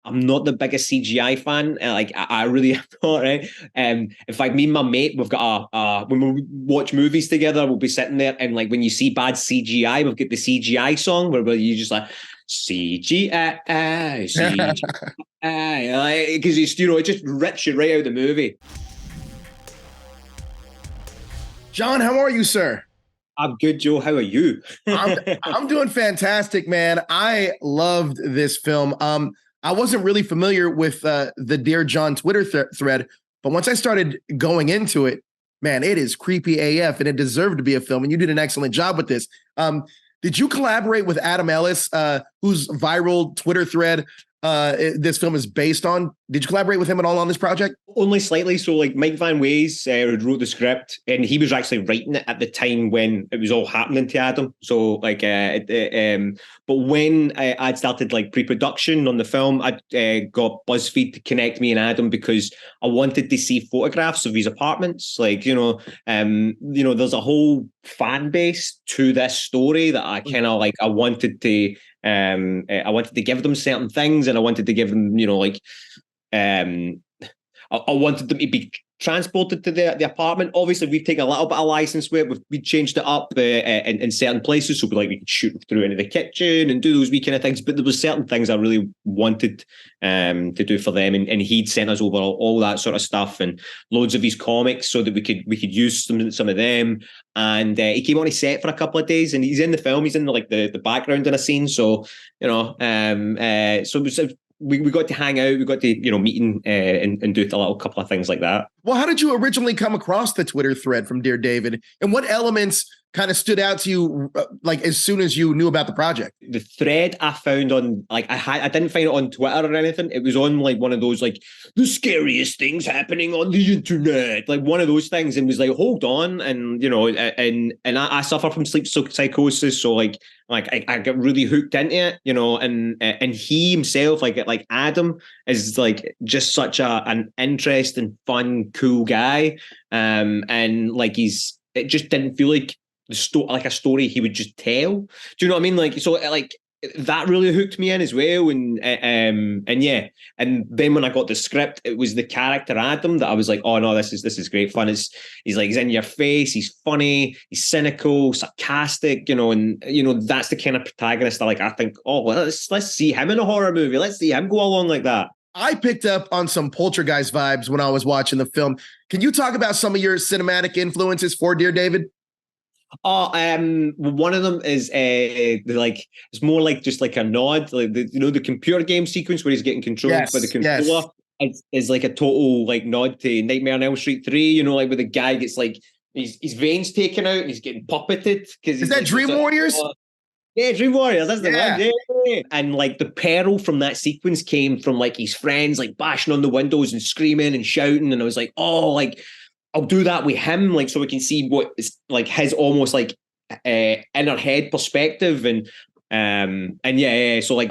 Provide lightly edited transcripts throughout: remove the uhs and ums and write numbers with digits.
I'm not the biggest CGI fan. Like I really am not, right? In fact, me and my mate, we've got when we watch movies together, we'll be sitting there, and like when you see bad CGI, we've got the CGI song where you just like CGI, CGI, because it's, it just rips you right out of the movie. John, how are you, sir? I'm good, Joe. How are you? I'm doing fantastic, man. I loved this film. I wasn't really familiar with the Dear John Twitter thread, but once I started going into it, man, it is creepy AF, and it deserved to be a film. And you did an excellent job with this. Did you collaborate with Adam Ellis, whose viral Twitter thread this film is based on? Did you collaborate with him at all on this project? Only slightly. So like Mike Van Ways wrote the script, and he was actually writing it at the time when it was all happening to Adam. So like, but when I'd started like pre-production on the film, I got BuzzFeed to connect me and Adam because I wanted to see photographs of his apartments. Like, there's a whole fan base to this story that I kind of like. I wanted to give them certain things, and I wanted to give them, I wanted them to be transported to the apartment. Obviously, we've taken a little bit of license with it. We changed it up in certain places, so we could shoot through into the kitchen and do those wee kind of things. But there was certain things I really wanted to do for them, and he'd sent us over all that sort of stuff and loads of his comics so that we could use some of them. And he came on his set for a couple of days, and he's in the film. He's in the background in a scene. So so it was. We got to hang out, we got to, meet and do a little couple of things like that. Well, how did you originally come across the Twitter thread from Dear David? And what elements kind of stood out to you, like as soon as you knew about the project? The thread I found on, like, I didn't find it on Twitter or anything. It was on like one of those, like, the scariest things happening on the internet, like one of those things, and was like, hold on, and and I suffer from sleep psychosis, so like I got really hooked into it, and he himself, like Adam, is like just such an interesting, fun, cool guy, and like it just didn't feel like like a story he would just tell. Do you know what I mean? Like, so like that really hooked me in as well. And yeah. And then when I got the script, it was the character Adam that I was like, oh no, this is great fun. He's in your face, he's funny, he's cynical, sarcastic, and that's the kind of protagonist I think, oh, well, let's see him in a horror movie. Let's see him go along like that. I picked up on some Poltergeist vibes when I was watching the film. Can you talk about some of your cinematic influences for Dear David? One of them is it's more like just like a nod, like the computer game sequence where he's getting controlled by the controller. Is like a total like nod to Nightmare on Elm Street 3. Like where the guy gets like his veins taken out and he's getting puppeted. Is that Dream Warriors? Yeah, Dream Warriors. That's the one. Yeah. And like the peril from that sequence came from like his friends like bashing on the windows and screaming and shouting, and I was like, oh, like, I'll do that with him, like, so we can see what is like his almost like inner head perspective, and yeah. So like,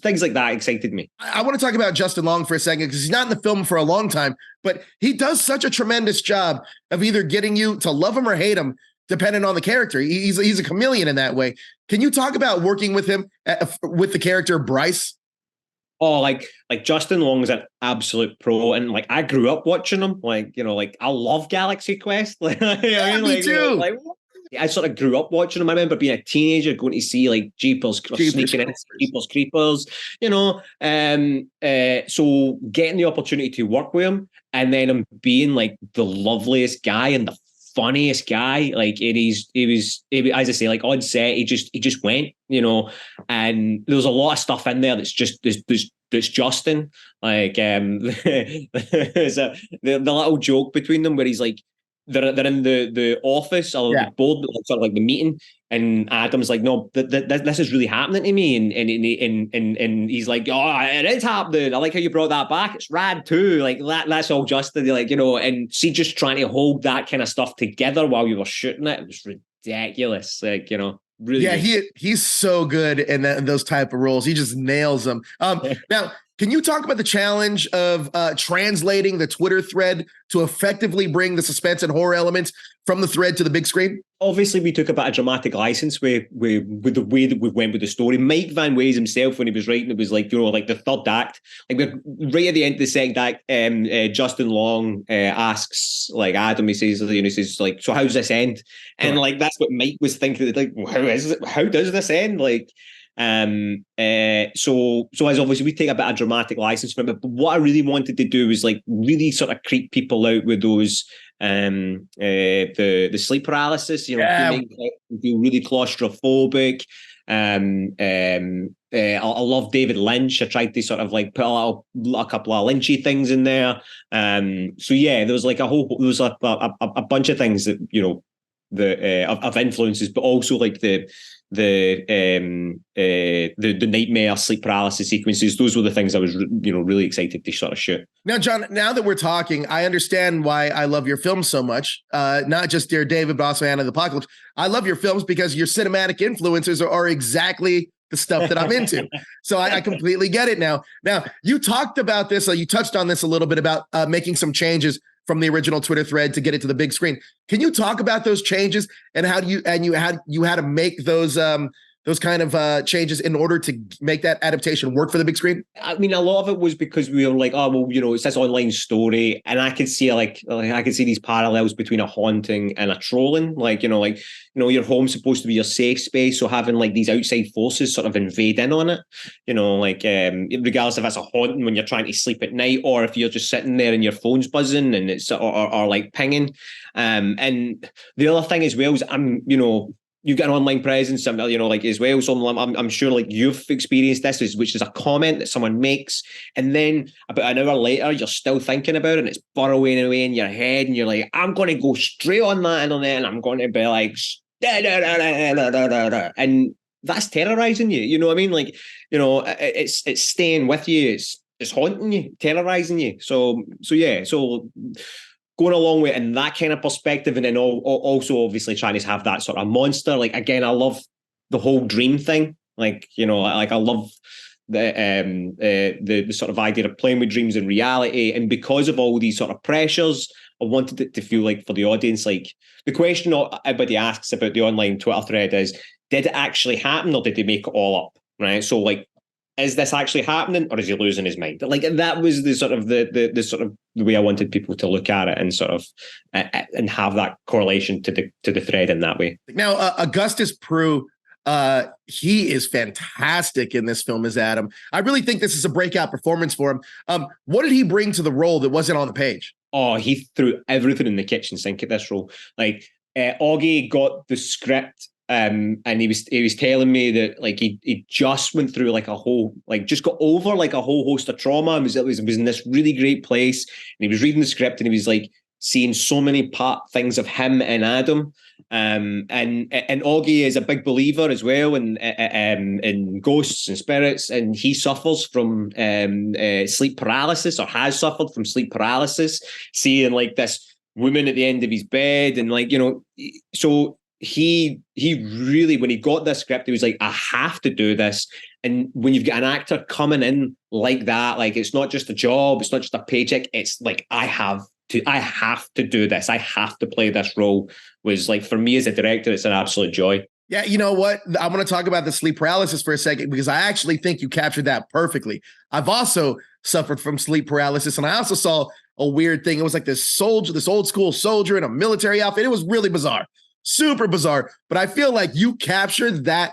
things like that excited me. I want to talk about Justin Long for a second because he's not in the film for a long time, but he does such a tremendous job of either getting you to love him or hate him, depending on the character. He's a chameleon in that way. Can you talk about working with him with the character Bryce? Oh, like Justin Long is an absolute pro, and like I grew up watching him. Like I love Galaxy Quest. Like, me too. I sort of grew up watching him. I remember being a teenager going to see like Jeepers sneaking in Jeepers Creepers. So getting the opportunity to work with him, and then him being like the loveliest guy and the funniest guy, like it was as I say, like on set he just went, and there's a lot of stuff in there that's just that's Justin, like there's the little joke between them where he's like they're in the office or the board, sort of like the meeting, and Adam's like, no, this is really happening to me, and he's like, oh, it is happening. I like how you brought that back. It's rad too. Like that's all Justin. Like, and see, just trying to hold that kind of stuff together while you were shooting it was ridiculous. Like, really. Yeah, he's so good in those type of roles. He just nails them. Now, Can you talk about the challenge of translating the Twitter thread to effectively bring the suspense and horror elements from the thread to the big screen? Obviously, we took a bit of dramatic license with the way that we went with the story. Mike Van Wees himself, when he was writing, it was like, like the third act. Like, we're right at the end of the second act, Justin Long asks, like, Adam, he says, like, so how's this end? And, like, that's what Mike was thinking. Like, how does this end? Like, so as obviously we take a bit of dramatic license from it, but what I really wanted to do was like really sort of creep people out with those the sleep paralysis, feeling really claustrophobic. I love David Lynch. I tried to sort of like put a couple of Lynchy things in there. So yeah, there was like a bunch of things that of influences, but also like the nightmare sleep paralysis sequences. Those were the things I was really excited to sort of shoot. Now, John, now that we're talking, I understand why I love your films so much. Not just Dear David, but also Anna the Apocalypse. I love your films because your cinematic influences are exactly the stuff that I'm into. So I completely get it now. Now, you talked about this, you touched on this a little bit about making some changes from the original Twitter thread to get it to the big screen. Can you talk about those changes and how you had to make those kind of changes in order to make that adaptation work for the big screen? I mean, a lot of it was because we were like, oh, well, it's this online story, and I could see I could see these parallels between a haunting and a trolling. Your home's supposed to be your safe space, so having like these outside forces sort of invade in on it. Regardless if it's a haunting when you're trying to sleep at night, or if you're just sitting there and your phone's buzzing and it's or like pinging. And the other thing as well is you've got an online presence, as well. So I'm sure like you've experienced this, which is a comment that someone makes, and then about an hour later, you're still thinking about it, and it's burrowing away in your head, and you're like, I'm going to go straight on that internet, and I'm going to be like, and that's terrorizing you. You know what I mean? Like, it's staying with you. It's haunting you, terrorizing you. So yeah. So going along with it in that kind of perspective, and then also obviously trying to have that sort of monster. Like, again, I love the whole dream thing. Like, I love the sort of idea of playing with dreams in reality. And because of all these sort of pressures, I wanted it to feel like for the audience, like the question everybody asks about the online Twitter thread is, did it actually happen or did they make it all up? Right. So like, is this actually happening, or is he losing his mind? Like, that was the sort of the way I wanted people to look at it, and sort of and have that correlation to the thread in that way. Now, Augustus Prew, he is fantastic in this film as Adam. I really think this is a breakout performance for him. What did he bring to the role that wasn't on the page? Oh, he threw everything in the kitchen sink at this role. Like, Augie got the script. And he was telling me that like he just went through like a whole, like just got over like a whole host of trauma, and was in this really great place, and he was reading the script and he was like seeing so many things of him and Adam, and Augie is a big believer as well in ghosts and spirits, and he suffers from sleep paralysis, or has suffered from sleep paralysis, seeing like this woman at the end of his bed, and like so. He really, when he got this script, he was like, I have to do this. And when you've got an actor coming in like that, like, it's not just a job, it's not just a paycheck, it's like, I have to do this. I have to play this role. Was like, for me as a director, it's an absolute joy. Yeah, you know what? I want to talk about the sleep paralysis for a second, because I actually think you captured that perfectly. I've also suffered from sleep paralysis, and I also saw a weird thing. It was like this old school soldier in a military outfit. It was really bizarre. Super bizarre, but I feel like you captured that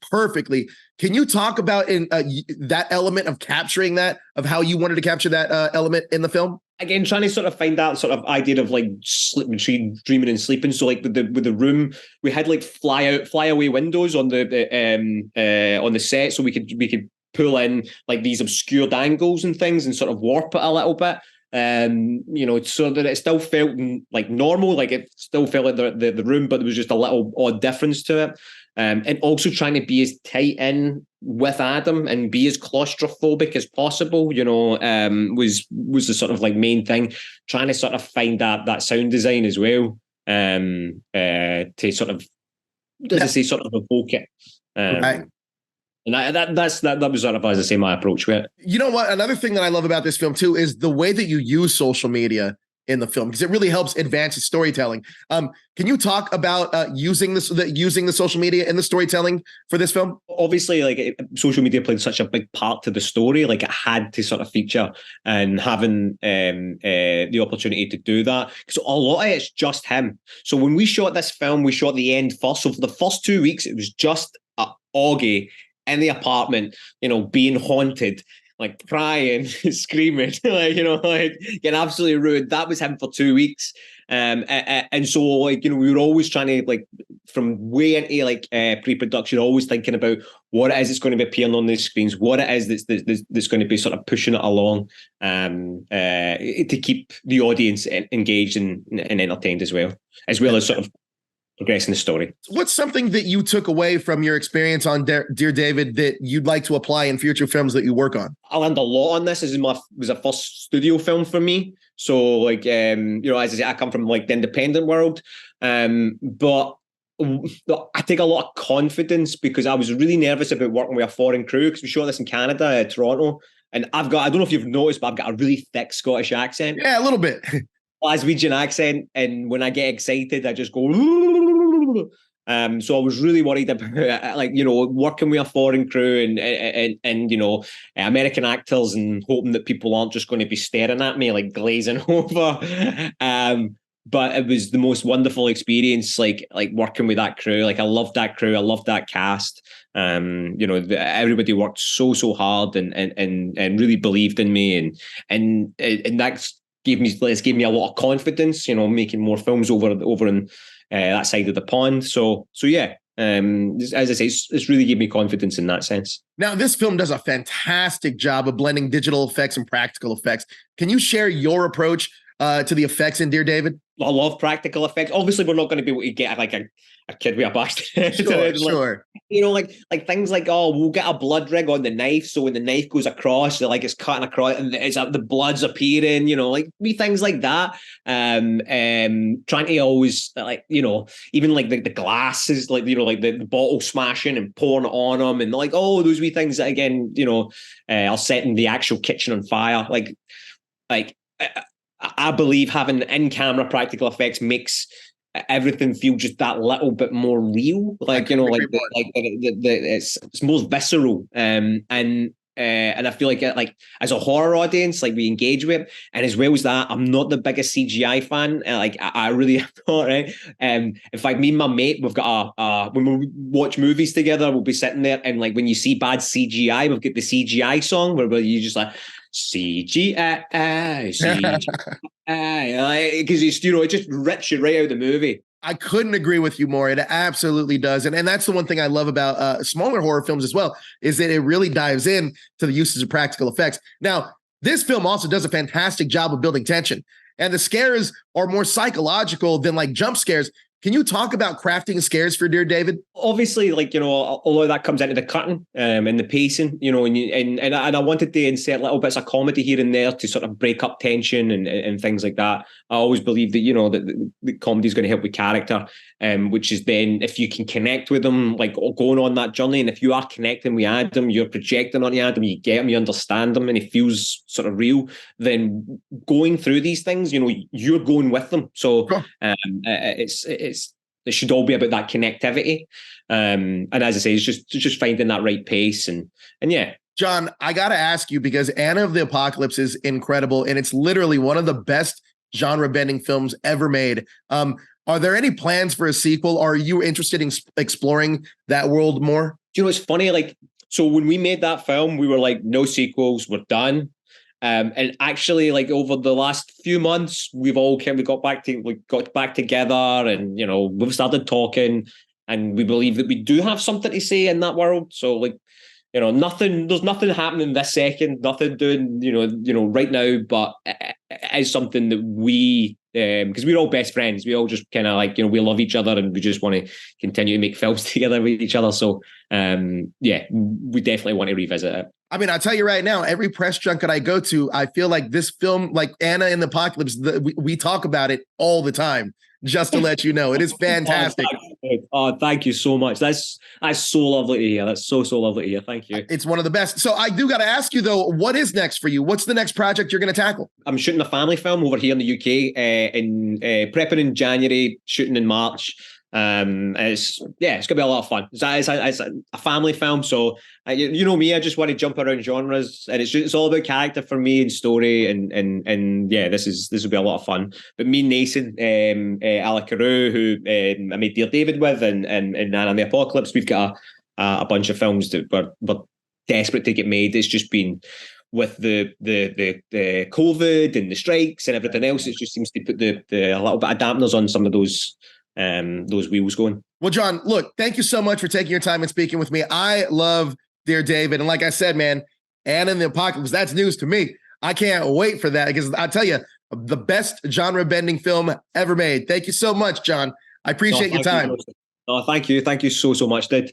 perfectly. Can you talk about that element of capturing that, of how you wanted to capture that element in the film? Again, trying to sort of find that sort of idea of like between dreaming and sleeping. So like with the room, we had like fly away windows on the set, so we could pull in like these obscured angles and things and sort of warp it a little bit. So that it still felt like normal, like it still felt like the room, but there was just a little odd difference to it. And also trying to be as tight in with Adam and be as claustrophobic as possible, was the sort of like main thing. Trying to sort of find that sound design as well, to sort of, as I say, sort of evoke it. Right. And that was sort of, as I say, my approach with it. You know what? Another thing that I love about this film too is the way that you use social media in the film, because it really helps advance the storytelling. Can you talk about using the social media in the storytelling for this film? Obviously, like social media played such a big part to the story, like it had to sort of feature, and having the opportunity to do that, because a lot of it's just him. So when we shot this film, we shot the end first. So for the first 2 weeks, it was just Augie in the apartment, being haunted, like crying, screaming, like getting absolutely ruined. That was him for 2 weeks. And so, like, we were always trying to, like, from way into like pre-production, always thinking about what it is that's going to be appearing on the screens, what it is that's going to be sort of pushing it along, to keep the audience engaged and entertained as well as sort of progressing the story. What's something that you took away from your experience on Dear David that you'd like to apply in future films that you work on? I learned a lot on this. This was a first studio film for me. So, like, as I say, I come from like the independent world, but I take a lot of confidence because I was really nervous about working with a foreign crew, because we shot this in Canada, Toronto, and I don't know if you've noticed, but I've got a really thick Scottish accent. Yeah, a little bit. Glaswegian accent, and when I get excited, I just go. So I was really worried about, like, working with a foreign crew and American actors, and hoping that people aren't just going to be staring at me like glazing over. But it was the most wonderful experience, like working with that crew. Like, I loved that crew, I loved that cast. Everybody worked so hard and really believed in me, and that's gave me a lot of confidence, making more films over in that side of the pond. So yeah, as I say, it's really gave me confidence in that sense. Now, this film does a fantastic job of blending digital effects and practical effects. Can you share your approach to the effects in Dear David? I love practical effects. Obviously, we're not going to be able to get like a kid with a bastard. Sure. Like things like, we'll get a blood rig on the knife, so when the knife goes across, it's cutting across and the blood's appearing. Like wee things like that. Trying to always even like the glasses, like like the bottle smashing and pouring it on them, and like those wee things that again are setting the actual kitchen on fire. Like I believe having in-camera practical effects makes everything feel just that little bit more real. It's more visceral. And I feel like as a horror audience, like we engage with it. And as well as that, I'm not the biggest CGI fan. I really am not, right? In fact, me and my mate, we've got when we watch movies together, we'll be sitting there, and like when you see bad CGI, we've got the CGI song where you just like CGI, because it's it just rips you right out of the movie. I couldn't agree with you more. It absolutely does. And that's the one thing I love about smaller horror films as well, is that it really dives in to the uses of practical effects. Now, this film also does a fantastic job of building tension, and the scares are more psychological than like jump scares. Can you talk about crafting scares for Dear David? Obviously, a lot of that comes into the cutting and the pacing, and I wanted to insert little bits of comedy here and there to sort of break up tension and things like that. I always believe that, that the comedy is going to help with character, which is then if you can connect with them, like going on that journey. And if you are connecting with Adam, you're projecting onto Adam, you get him, you understand him, and he feels sort of real, then going through these things, you're going with them. So it should all be about that connectivity. And as I say, it's just finding that right pace and yeah. John, I got to ask you, because Anna of the Apocalypse is incredible, and it's literally one of the best genre-bending films ever made. Are there any plans for a sequel? Are you interested in exploring that world more? It's funny, so when we made that film, we were like, no sequels, we're done. And actually, over the last few months, we got back together, and we've started talking, and we believe that we do have something to say in that world. So there's nothing happening this second, nothing doing right now, but it is something that we, because we're all best friends, we all just kind of we love each other, and we just want to continue to make films together with each other. So yeah, we definitely want to revisit it. I mean, I'll tell you right now, every press junket I go to, I feel like this film, like Anna in the Apocalypse, we talk about it all the time, just to let you know. It is fantastic. Oh, thank you so much. That's so lovely to hear. That's so lovely to hear. Thank you. It's one of the best. So I do got to ask you though, what is next for you? What's the next project you're going to tackle? I'm shooting a family film over here in the UK, prepping in January, shooting in March. It's gonna be a lot of fun. It's a family film, so you know me, I just want to jump around genres, and it's all about character for me and story, and yeah, this will be a lot of fun. But me and Nathan, Alec Carew, who I made Dear David with, and Anna the Apocalypse, we've got a bunch of films that we're desperate to get made. It's just been with the COVID and the strikes and everything else, it just seems to put the a little bit of dampeners on some of those wheels going. Well, John, look, thank you so much for taking your time and speaking with me. I love Dear David. And like I said, man, Anna and the Apocalypse, that's news to me. I can't wait for that because I tell you, the best genre bending film ever made. Thank you so much, John. I appreciate your time. Thank you so much, dude.